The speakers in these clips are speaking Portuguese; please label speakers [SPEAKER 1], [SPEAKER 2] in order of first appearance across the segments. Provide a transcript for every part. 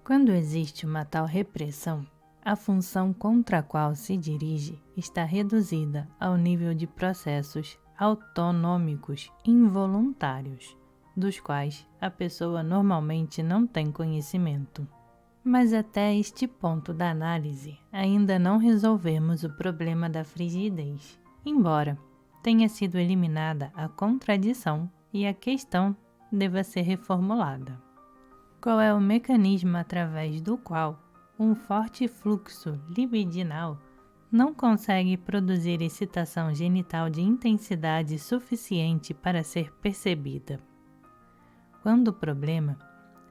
[SPEAKER 1] Quando existe uma tal repressão, a função contra a qual se dirige está reduzida ao nível de processos autonômicos involuntários, dos quais a pessoa normalmente não tem conhecimento. Mas até este ponto da análise, ainda não resolvemos o problema da frigidez, embora tenha sido eliminada a contradição e a questão deva ser reformulada. Qual é o mecanismo através do qual um forte fluxo libidinal não consegue produzir excitação genital de intensidade suficiente para ser percebida? Quando o problema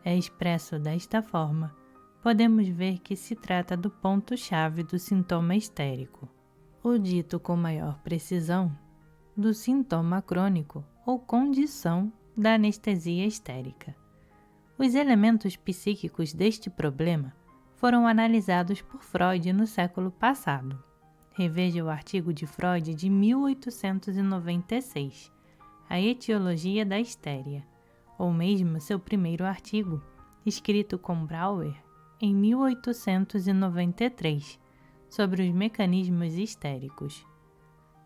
[SPEAKER 1] é expresso desta forma, podemos ver que se trata do ponto-chave do sintoma histérico, ou dito com maior precisão, do sintoma crônico ou condição da anestesia histérica. Os elementos psíquicos deste problema foram analisados por Freud no século passado. Reveja o artigo de Freud de 1896, A Etiologia da Histéria, ou mesmo seu primeiro artigo, escrito com Brauer em 1893, sobre os mecanismos histéricos.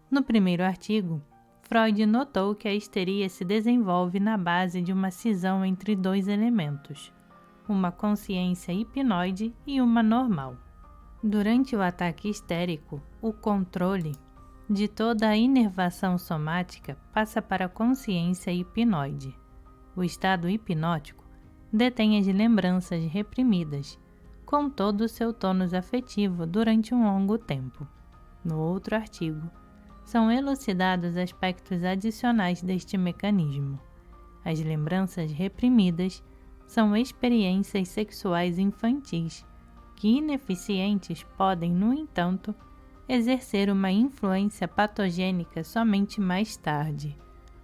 [SPEAKER 1] No primeiro artigo, Freud notou que a histeria se desenvolve na base de uma cisão entre dois elementos, uma consciência hipnoide e uma normal. Durante o ataque histérico, o controle de toda a inervação somática passa para a consciência hipnoide. O estado hipnótico detém as lembranças reprimidas, com todo o seu tônus afetivo durante um longo tempo. No outro artigo, são elucidados aspectos adicionais deste mecanismo. As lembranças reprimidas são experiências sexuais infantis, que ineficientes podem, no entanto, exercer uma influência patogênica somente mais tarde,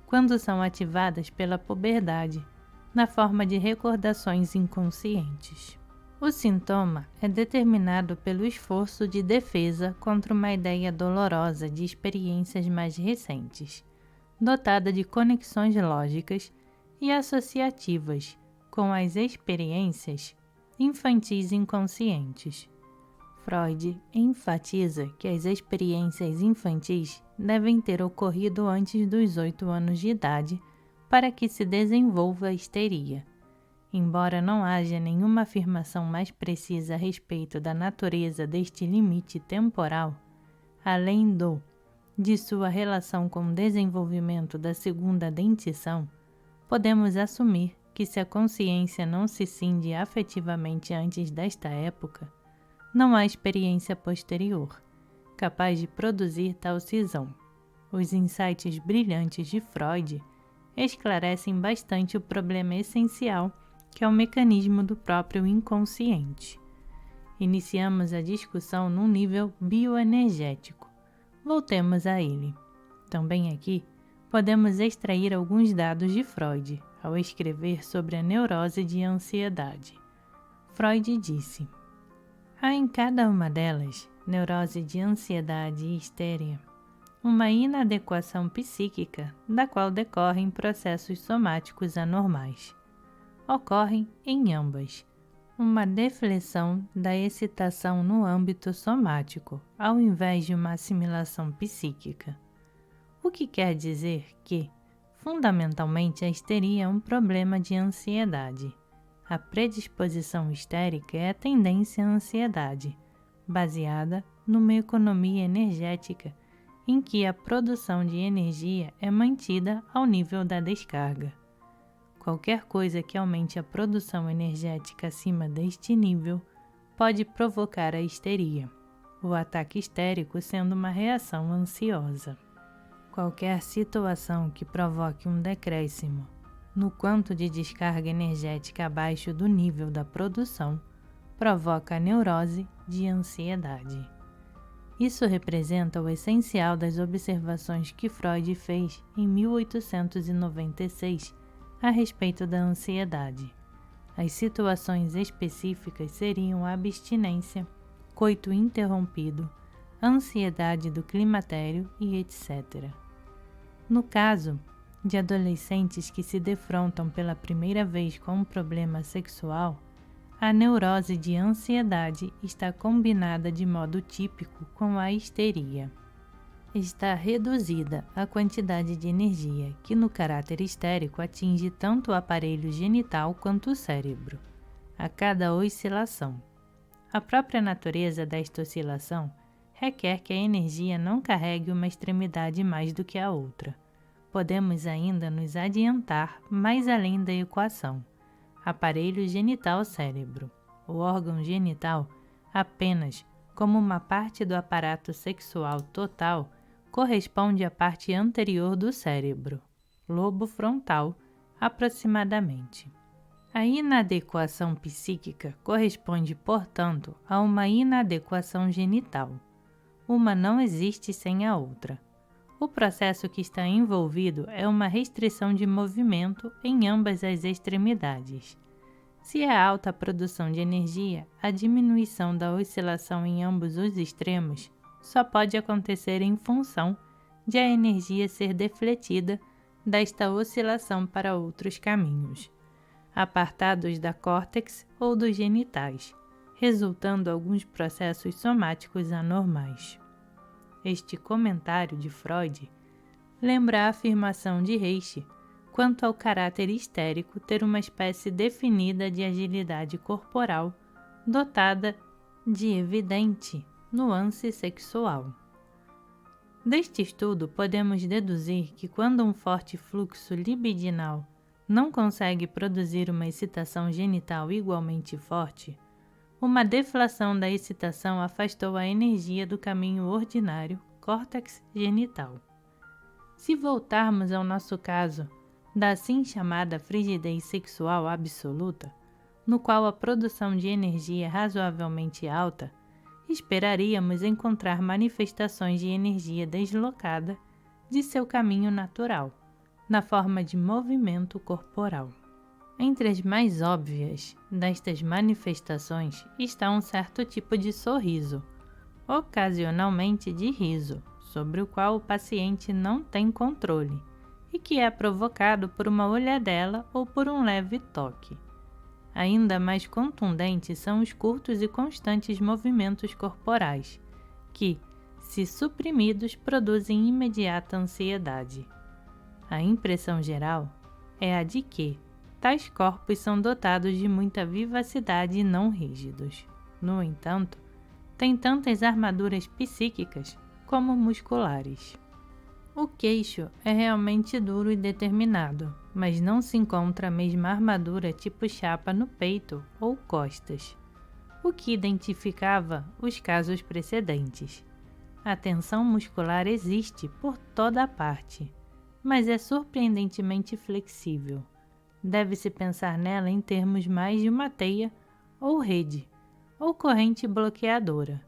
[SPEAKER 1] quando são ativadas pela puberdade, na forma de recordações inconscientes. O sintoma é determinado pelo esforço de defesa contra uma ideia dolorosa de experiências mais recentes, dotada de conexões lógicas e associativas com as experiências infantis inconscientes. Freud enfatiza que as experiências infantis devem ter ocorrido antes dos 8 anos de idade para que se desenvolva a histeria. Embora não haja nenhuma afirmação mais precisa a respeito da natureza deste limite temporal, além de sua relação com o desenvolvimento da segunda dentição, podemos assumir que se a consciência não se cinde afetivamente antes desta época, não há experiência posterior, capaz de produzir tal cisão. Os insights brilhantes de Freud esclarecem bastante o problema essencial que é o mecanismo do próprio inconsciente. Iniciamos a discussão num nível bioenergético. Voltemos a ele. Também aqui podemos extrair alguns dados de Freud ao escrever sobre a neurose de ansiedade. Freud disse: há em cada uma delas, neurose de ansiedade e histeria, uma inadequação psíquica da qual decorrem processos somáticos anormais. Ocorrem em ambas uma deflexão da excitação no âmbito somático, ao invés de uma assimilação psíquica. O que quer dizer que, fundamentalmente, a histeria é um problema de ansiedade. A predisposição histérica é a tendência à ansiedade, baseada numa economia energética em que a produção de energia é mantida ao nível da descarga. Qualquer coisa que aumente a produção energética acima deste nível pode provocar a histeria, o ataque histérico sendo uma reação ansiosa. Qualquer situação que provoque um decréscimo no quanto de descarga energética abaixo do nível da produção provoca a neurose de ansiedade. Isso representa o essencial das observações que Freud fez em 1896 a respeito da ansiedade. As situações específicas seriam a abstinência, coito interrompido, ansiedade do climatério e etc. No caso de adolescentes que se defrontam pela primeira vez com um problema sexual, a neurose de ansiedade está combinada de modo típico com a histeria. Está reduzida a quantidade de energia que no caráter histérico atinge tanto o aparelho genital quanto o cérebro, a cada oscilação. A própria natureza desta oscilação requer que a energia não carregue uma extremidade mais do que a outra. Podemos ainda nos adiantar mais além da equação. Aparelho genital-cérebro. O órgão genital, apenas como uma parte do aparato sexual total, corresponde à parte anterior do cérebro, lobo frontal, aproximadamente. A inadequação psíquica corresponde, portanto, a uma inadequação genital. Uma não existe sem a outra. O processo que está envolvido é uma restrição de movimento em ambas as extremidades. Se é alta a produção de energia, a diminuição da oscilação em ambos os extremos só pode acontecer em função de a energia ser defletida desta oscilação para outros caminhos, apartados da córtex ou dos genitais, resultando alguns processos somáticos anormais. Este comentário de Freud lembra a afirmação de Reich quanto ao caráter histérico ter uma espécie definida de agilidade corporal dotada de evidente nuance sexual. Deste estudo, podemos deduzir que quando um forte fluxo libidinal não consegue produzir uma excitação genital igualmente forte, uma deflação da excitação afastou a energia do caminho ordinário córtex genital. Se voltarmos ao nosso caso da assim chamada frigidez sexual absoluta, no qual a produção de energia é razoavelmente alta, esperaríamos encontrar manifestações de energia deslocada de seu caminho natural, na forma de movimento corporal. Entre as mais óbvias destas manifestações está um certo tipo de sorriso, ocasionalmente de riso, sobre o qual o paciente não tem controle, e que é provocado por uma olhadela ou por um leve toque. Ainda mais contundentes são os curtos e constantes movimentos corporais, que, se suprimidos, produzem imediata ansiedade. A impressão geral é a de que tais corpos são dotados de muita vivacidade e não rígidos. No entanto, têm tantas armaduras psíquicas como musculares. O queixo é realmente duro e determinado, mas não se encontra a mesma armadura tipo chapa no peito ou costas, o que identificava os casos precedentes. A tensão muscular existe por toda a parte, mas é surpreendentemente flexível. Deve-se pensar nela em termos mais de uma teia ou rede, ou corrente bloqueadora,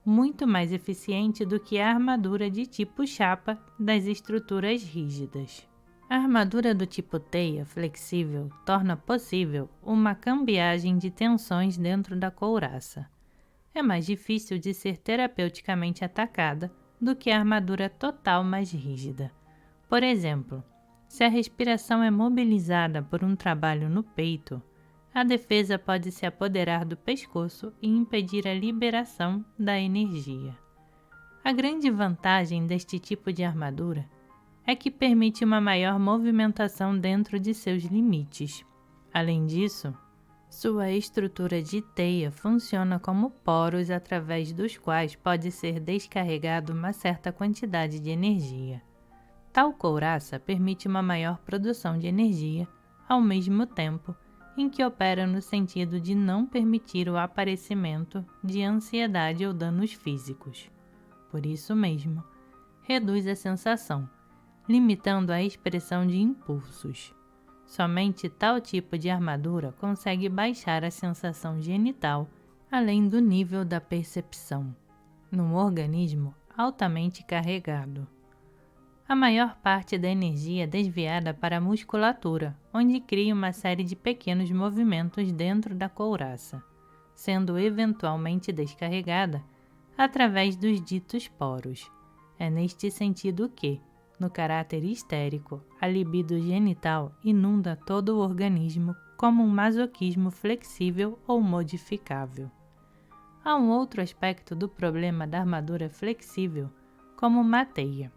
[SPEAKER 1] muito mais eficiente do que a armadura de tipo chapa das estruturas rígidas. A armadura do tipo teia flexível torna possível uma cambiagem de tensões dentro da couraça. É mais difícil de ser terapeuticamente atacada do que a armadura total mais rígida. Por exemplo, se a respiração é mobilizada por um trabalho no peito, a defesa pode se apoderar do pescoço e impedir a liberação da energia. A grande vantagem deste tipo de armadura é que permite uma maior movimentação dentro de seus limites. Além disso, sua estrutura de teia funciona como poros através dos quais pode ser descarregado uma certa quantidade de energia. Tal couraça permite uma maior produção de energia, ao mesmo tempo em que opera no sentido de não permitir o aparecimento de ansiedade ou danos físicos. Por isso mesmo, reduz a sensação, limitando a expressão de impulsos. Somente tal tipo de armadura consegue baixar a sensação genital além do nível da percepção, num organismo altamente carregado. A maior parte da energia é desviada para a musculatura, onde cria uma série de pequenos movimentos dentro da couraça, sendo eventualmente descarregada através dos ditos poros. É neste sentido que, no caráter histérico, a libido genital inunda todo o organismo como um masoquismo flexível ou modificável. Há um outro aspecto do problema da armadura flexível, como uma teia.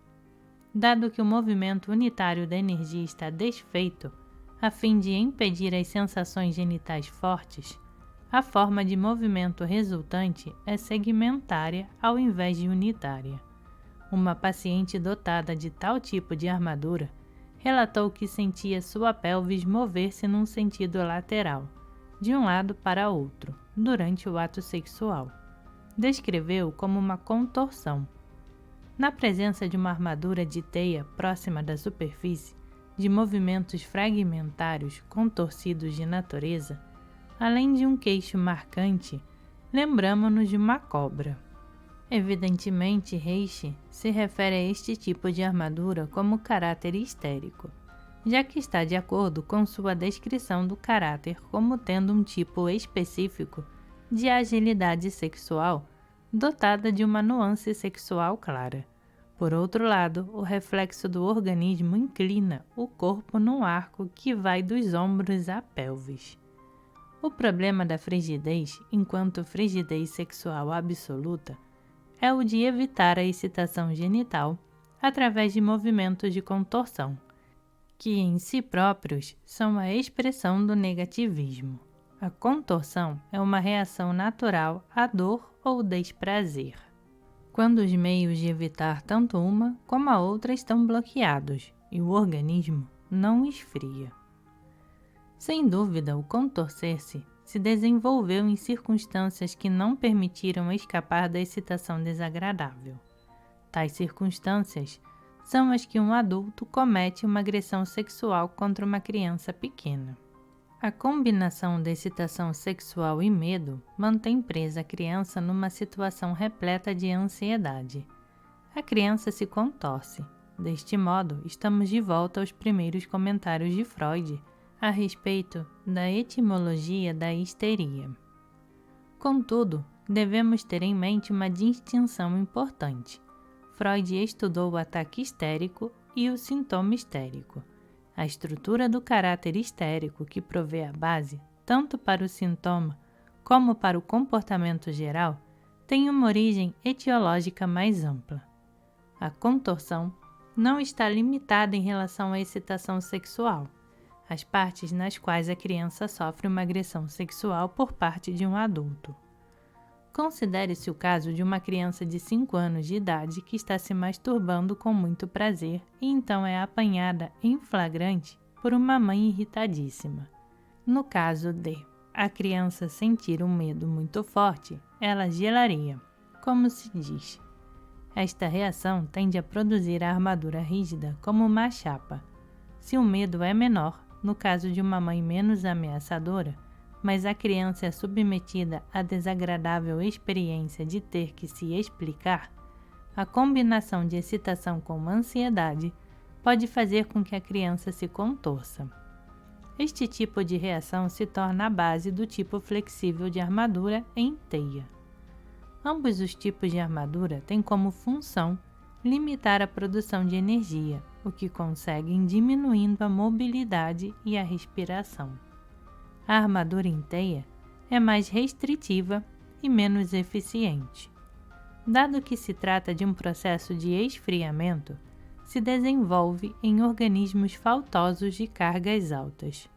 [SPEAKER 1] Dado que o movimento unitário da energia está desfeito, a fim de impedir as sensações genitais fortes, a forma de movimento resultante é segmentária ao invés de unitária. Uma paciente dotada de tal tipo de armadura relatou que sentia sua pelvis mover-se num sentido lateral, de um lado para outro, durante o ato sexual. Descreveu como uma contorção. Na presença de uma armadura de teia próxima da superfície, de movimentos fragmentários contorcidos de natureza, além de um queixo marcante, lembramo-nos de uma cobra. Evidentemente, Reishi se refere a este tipo de armadura como caráter histérico, já que está de acordo com sua descrição do caráter como tendo um tipo específico de agilidade sexual dotada de uma nuance sexual clara. Por outro lado, o reflexo do organismo inclina o corpo num arco que vai dos ombros à pelvis. O problema da frigidez, enquanto frigidez sexual absoluta, é o de evitar a excitação genital através de movimentos de contorção, que em si próprios são a expressão do negativismo. A contorção é uma reação natural à dor ou desprazer, quando os meios de evitar tanto uma como a outra estão bloqueados e o organismo não esfria. Sem dúvida, o contorcer-se se desenvolveu em circunstâncias que não permitiram escapar da excitação desagradável. Tais circunstâncias são as que um adulto comete uma agressão sexual contra uma criança pequena. A combinação da excitação sexual e medo mantém presa a criança numa situação repleta de ansiedade. A criança se contorce. Deste modo, estamos de volta aos primeiros comentários de Freud a respeito da etimologia da histeria. Contudo, devemos ter em mente uma distinção importante. Freud estudou o ataque histérico e o sintoma histérico. A estrutura do caráter histérico que provê a base, tanto para o sintoma como para o comportamento geral, tem uma origem etiológica mais ampla. A contorção não está limitada em relação à excitação sexual, as partes nas quais a criança sofre uma agressão sexual por parte de um adulto. Considere-se o caso de uma criança de 5 anos de idade que está se masturbando com muito prazer e então é apanhada em flagrante por uma mãe irritadíssima. No caso de a criança sentir um medo muito forte, ela gelaria, como se diz. Esta reação tende a produzir a armadura rígida como uma chapa. Se o medo é menor, no caso de uma mãe menos ameaçadora, mas a criança é submetida à desagradável experiência de ter que se explicar, a combinação de excitação com ansiedade pode fazer com que a criança se contorça. Este tipo de reação se torna a base do tipo flexível de armadura em teia. Ambos os tipos de armadura têm como função limitar a produção de energia, o que conseguem diminuindo a mobilidade e a respiração. A armadura em teia é mais restritiva e menos eficiente. Dado que se trata de um processo de esfriamento, se desenvolve em organismos faltosos de cargas altas.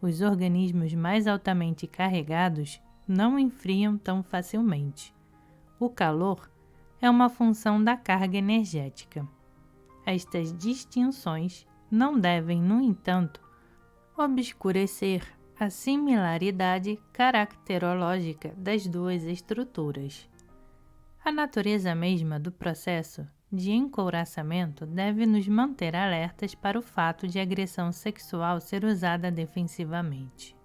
[SPEAKER 1] Os organismos mais altamente carregados não esfriam tão facilmente. O calor é uma função da carga energética. Estas distinções não devem, no entanto, obscurecer a similaridade caracterológica das duas estruturas. A natureza mesma do processo de encouraçamento deve nos manter alertas para o fato de a agressão sexual ser usada defensivamente.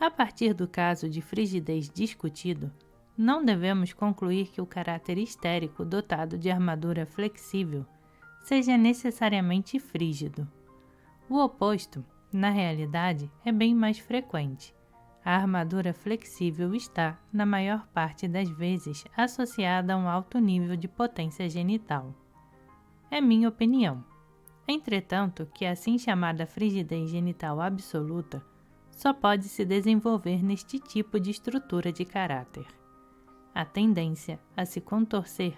[SPEAKER 1] A partir do caso de frigidez discutido, não devemos concluir que o caráter histérico dotado de armadura flexível seja necessariamente frígido. O oposto, na realidade, é bem mais frequente. A armadura flexível está, na maior parte das vezes, associada a um alto nível de potência genital. É minha opinião. Entretanto, que a assim chamada frigidez genital absoluta só pode se desenvolver neste tipo de estrutura de caráter. A tendência a se contorcer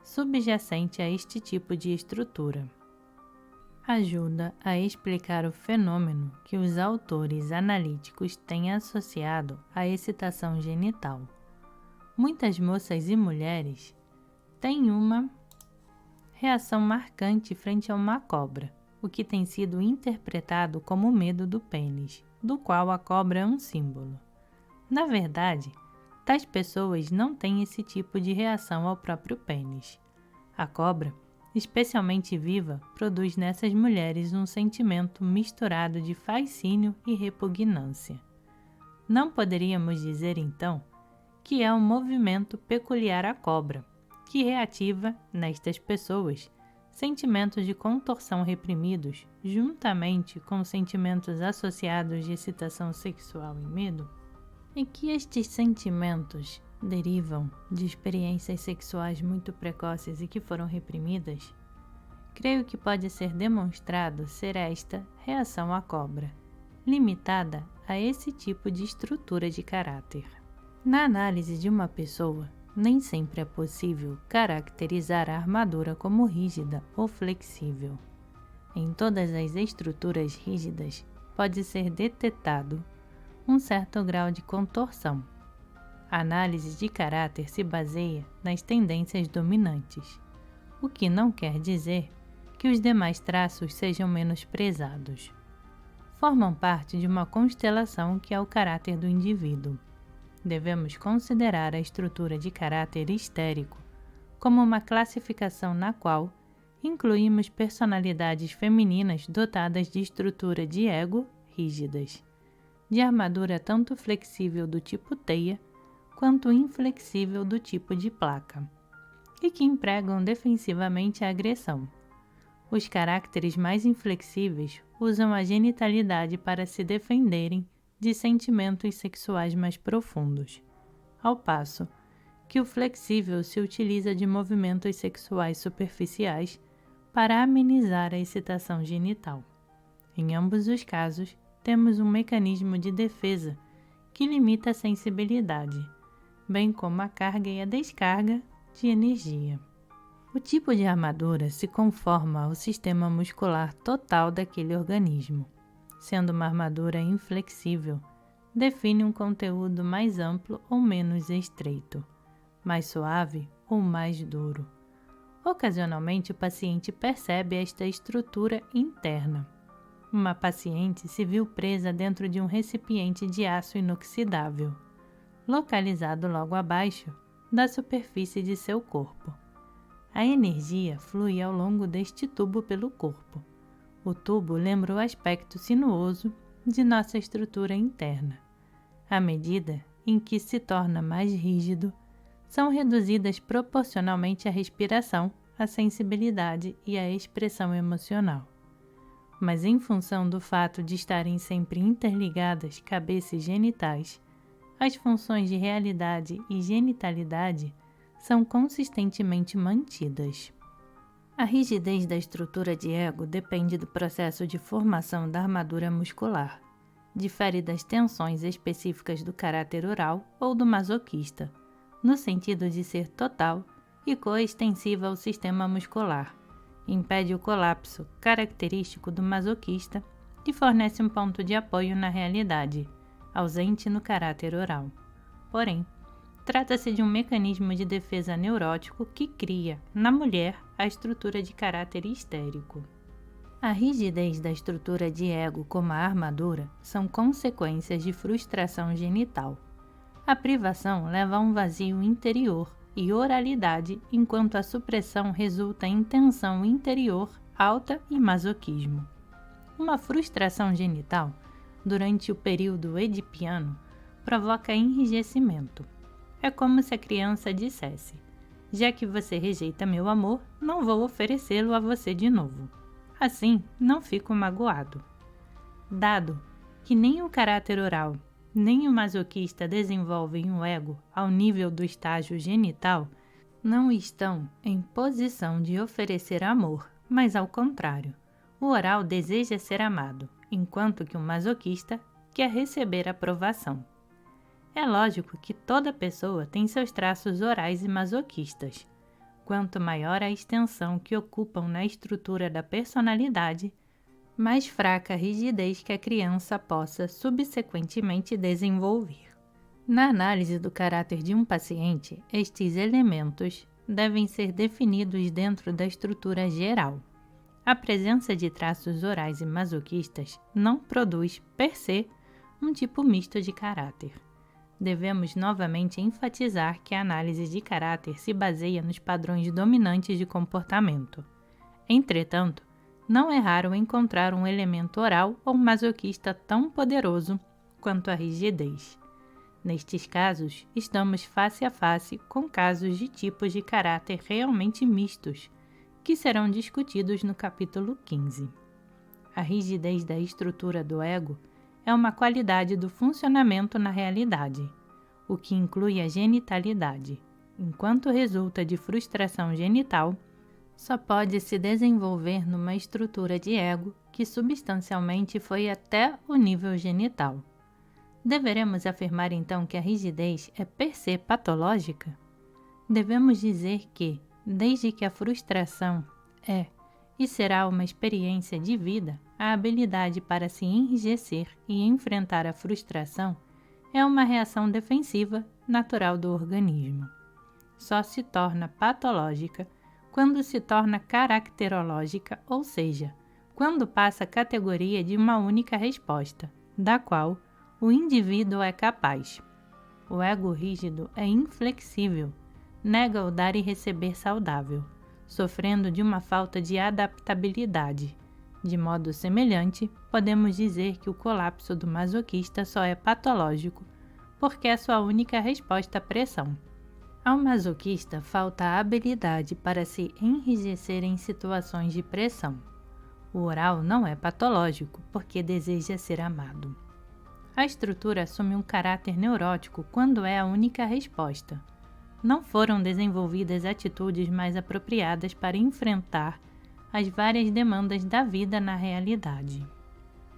[SPEAKER 1] subjacente a este tipo de estrutura ajuda a explicar o fenômeno que os autores analíticos têm associado à excitação genital. Muitas moças e mulheres têm uma reação marcante frente a uma cobra, o que tem sido interpretado como o medo do pênis, do qual a cobra é um símbolo. Na verdade, tais pessoas não têm esse tipo de reação ao próprio pênis. A cobra, especialmente viva, produz nessas mulheres um sentimento misturado de fascínio e repugnância. Não poderíamos dizer, então, que é um movimento peculiar à cobra, que reativa, nestas pessoas, sentimentos de contorção reprimidos, juntamente com sentimentos associados de excitação sexual e medo, e que estes sentimentos derivam de experiências sexuais muito precoces e que foram reprimidas, creio que pode ser demonstrado ser esta reação à cobra, limitada a esse tipo de estrutura de caráter. Na análise de uma pessoa, nem sempre é possível caracterizar a armadura como rígida ou flexível. Em todas as estruturas rígidas, pode ser detectado um certo grau de contorção. A análise de caráter se baseia nas tendências dominantes, o que não quer dizer que os demais traços sejam menosprezados. Formam parte de uma constelação que é o caráter do indivíduo. Devemos considerar a estrutura de caráter histérico como uma classificação na qual incluímos personalidades femininas dotadas de estrutura de ego rígidas, de armadura tanto flexível do tipo teia, quanto inflexível do tipo de placa, e que empregam defensivamente a agressão. Os caracteres mais inflexíveis usam a genitalidade para se defenderem de sentimentos sexuais mais profundos, ao passo que o flexível se utiliza de movimentos sexuais superficiais para amenizar a excitação genital. Em ambos os casos, temos um mecanismo de defesa que limita a sensibilidade, bem como a carga e a descarga de energia. O tipo de armadura se conforma ao sistema muscular total daquele organismo. Sendo uma armadura inflexível, define um conteúdo mais amplo ou menos estreito, mais suave ou mais duro. Ocasionalmente, o paciente percebe esta estrutura interna. Uma paciente se viu presa dentro de um recipiente de aço inoxidável, localizado logo abaixo da superfície de seu corpo. A energia flui ao longo deste tubo pelo corpo. O tubo lembra o aspecto sinuoso de nossa estrutura interna. À medida em que se torna mais rígido, são reduzidas proporcionalmente a respiração, a sensibilidade e a expressão emocional. Mas em função do fato de estarem sempre interligadas cabeça e genitais, as funções de realidade e genitalidade são consistentemente mantidas. A rigidez da estrutura de ego depende do processo de formação da armadura muscular. Difere das tensões específicas do caráter oral ou do masoquista, no sentido de ser total e coextensiva ao sistema muscular. Impede o colapso característico do masoquista e fornece um ponto de apoio na realidade, ausente no caráter oral. Porém, trata-se de um mecanismo de defesa neurótico que cria, na mulher, a estrutura de caráter histérico. A rigidez da estrutura de ego como a armadura são consequências de frustração genital. A privação leva a um vazio interior e oralidade, enquanto a supressão resulta em tensão interior alta e masoquismo. Uma frustração genital, durante o período edipiano, provoca enrijecimento. É como se a criança dissesse: já que você rejeita meu amor, não vou oferecê-lo a você de novo. Assim, não fico magoado. Dado que nem o caráter oral, nem o masoquista desenvolvem um ego ao nível do estágio genital, não estão em posição de oferecer amor, mas ao contrário, o oral deseja ser amado, enquanto que o masoquista que é receber aprovação. É lógico que toda pessoa tem seus traços orais e masoquistas. Quanto maior a extensão que ocupam na estrutura da personalidade, mais fraca a rigidez que a criança possa subsequentemente desenvolver. Na análise do caráter de um paciente, estes elementos devem ser definidos dentro da estrutura geral. A presença de traços orais e masoquistas não produz, per se, um tipo misto de caráter. Devemos novamente enfatizar que a análise de caráter se baseia nos padrões dominantes de comportamento. Entretanto, não é raro encontrar um elemento oral ou masoquista tão poderoso quanto a rigidez. Nestes casos, estamos face a face com casos de tipos de caráter realmente mistos, que serão discutidos no capítulo 15. A rigidez da estrutura do ego é uma qualidade do funcionamento na realidade, o que inclui a genitalidade. Enquanto resulta de frustração genital, só pode se desenvolver numa estrutura de ego que substancialmente foi até o nível genital. Deveremos afirmar então que a rigidez é per se patológica? Devemos dizer que, desde que a frustração é e será uma experiência de vida, a habilidade para se enrijecer e enfrentar a frustração é uma reação defensiva natural do organismo. Só se torna patológica quando se torna caracterológica, ou seja, quando passa a categoria de uma única resposta, da qual o indivíduo é capaz. O ego rígido é inflexível, nega o dar e receber saudável, sofrendo de uma falta de adaptabilidade. De modo semelhante, podemos dizer que o colapso do masoquista só é patológico porque é sua única resposta à pressão. Ao masoquista falta a habilidade para se enrijecer em situações de pressão. O oral não é patológico porque deseja ser amado. A estrutura assume um caráter neurótico quando é a única resposta. Não foram desenvolvidas atitudes mais apropriadas para enfrentar as várias demandas da vida na realidade.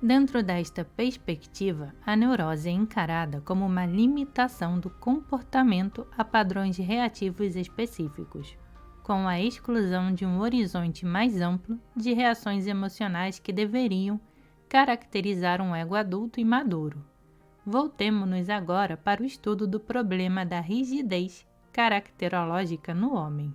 [SPEAKER 1] Dentro desta perspectiva, a neurose é encarada como uma limitação do comportamento a padrões reativos específicos, com a exclusão de um horizonte mais amplo de reações emocionais que deveriam caracterizar um ego adulto e maduro. Voltemo-nos agora para o estudo do problema da rigidez caracterológica no homem.